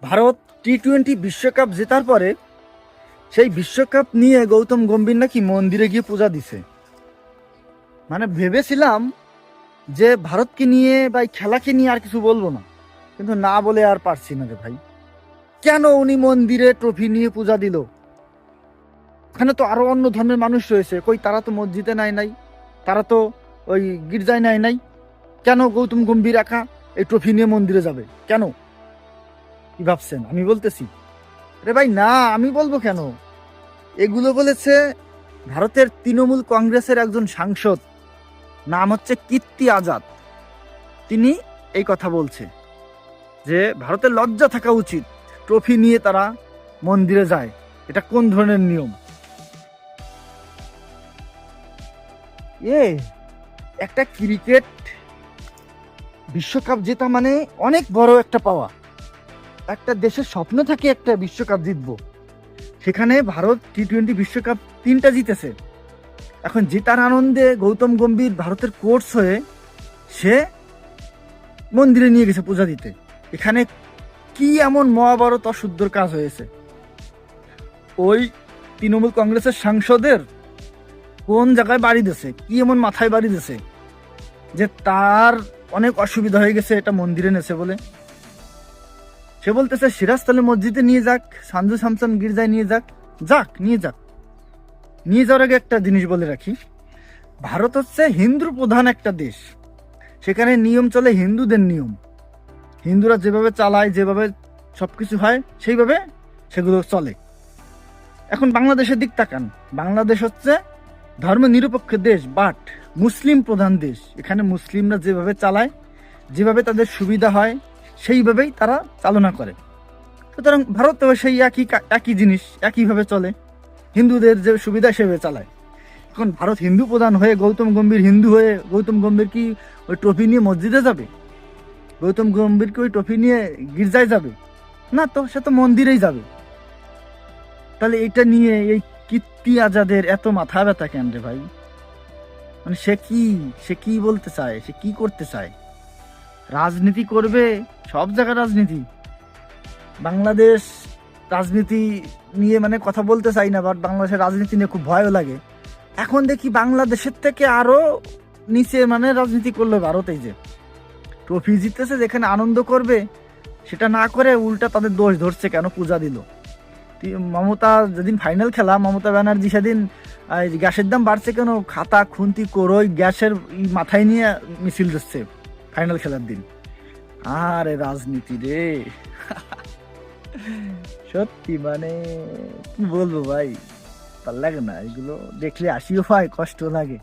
ভারত টি-20 বিশ্বকাপ জেতার পরে সেই বিশ্বকাপ নিয়ে গৌতম গম্ভীর নাকি মন্দিরে গিয়ে পূজা দিছে। মানে ভেবেছিলাম যে ভারতকে নিয়ে বা এই খেলাকে নিয়ে আর কিছু বলবো না, কিন্তু না বলে আর পারছি না রে ভাই। কেন উনি মন্দিরে ট্রফি নিয়ে পূজা দিল? ওখানে তো আরো অন্য ধর্মের মানুষ রয়েছে, কই তারা তো মসজিদে নাই, তারা তো ওই গির্জায় নাই। কেন গৌতম গম্ভীর একা এই ট্রফি নিয়ে মন্দিরে যাবে? কেন? কি ভাবছেন আমি বলতেছি? রে ভাই না, আমি বলবো কেন? এগুলো বলেছে ভারতের তৃণমূল কংগ্রেসের একজন সাংসদ, নাম হচ্ছে কীর্তি আজাদ। তিনি এই কথা বলছে যে ভারতের লজ্জা থাকা উচিত, ট্রফি নিয়ে তারা মন্দিরে যায়, এটা কোন ধরনের নিয়ম? একটা ক্রিকেট বিশ্বকাপ জেতা মানে অনেক বড় একটা পাওয়া। একটা দেশের স্বপ্ন থাকে একটা বিশ্বকাপ জিতবো, সেখানে ভারত টি-20 বিশ্বকাপ 3টা জিতেছে। এখন জেতার আনন্দে গৌতম গম্ভীর ভারতের কোচ হয়ে সে মন্দিরে নিয়ে গেছে পূজা দিতে। এখানে কি এমন মহাভারত অশুদ্ধর কাজ হয়েছে? ওই তৃণমূল কংগ্রেসের সাংসদের কোন জায়গায় বাড়ি দিয়েছে, কি এমন মাথায় বাড়ি দিয়েছে যে তার অনেক অসুবিধা হয়ে গেছে এটা মন্দিরে নেছে বলে? সে বলতেছে সিরাজতলে মসজিদে নিয়ে যাক, সানজু স্যামসন গির্জায় নিয়ে যাক নিয়ে যাওয়ার আগে একটা জিনিস বলে রাখি, ভারত হচ্ছে হিন্দু প্রধান একটা দেশ। সেখানে নিয়ম চলে হিন্দুদের নিয়ম, হিন্দুরা যেভাবে চালায়, যেভাবে সবকিছু হয় সেইভাবে সেগুলো চলে। এখন বাংলাদেশের দিক তাকান, বাংলাদেশ হচ্ছে ধর্ম নিরপেক্ষ দেশ, বাট মুসলিম প্রধান দেশ। এখানে মুসলিমরা যেভাবে চালায়, যেভাবে তাদের সুবিধা হয় সেইভাবেই তারা চালনা করে। সুতরাং ভারতেও সেই একই জিনিস একইভাবে চলে, হিন্দুদের যে সুবিধা সেভাবে চালায়। এখন ভারত হিন্দু প্রধান হয়ে গৌতম গম্ভীর হিন্দু হয়ে গৌতম গম্ভীর কি ওই ট্রফি নিয়ে মসজিদে যাবে? গৌতম গম্ভীর কি ওই ট্রফি নিয়ে গির্জায় যাবে? না তো, সে তো মন্দিরেই যাবে। তাহলে এটা নিয়ে এই কীর্তি আজাদের এত মাথা ব্যথা কেন রে ভাই? মানে সে কি বলতে চায়, সে কি করতে চায়? রাজনীতি করবে, সব জায়গায় রাজনীতি। বাংলাদেশ রাজনীতি নিয়ে মানে কথা বলতে চাই না, বাট বাংলাদেশের রাজনীতি নিয়ে খুব ভয়ও লাগে। এখন দেখি বাংলাদেশের থেকে আরো নিচে মানে রাজনীতি করলো ভারত। এই যে ট্রফি জিততেছে, যেখানে আনন্দ করবে সেটা না করে উল্টা তাদের দোষ ধরছে, কেন পূজা দিল। মমতা যেদিন ফাইনাল খেলা, মমতা ব্যানার্জি সেদিন গ্যাসের দাম বাড়ছে কেন, খাতা খুন্তি করোই গ্যাসের মাথায় নিয়ে মিছিল দিচ্ছে ফাইনাল খেলার দিন। আরে রাজনীতি রে সত্যি মানে কি বলবো ভাই, ভাল লাগে না এগুলো দেখলে, হাসিও পায় কষ্ট লাগে।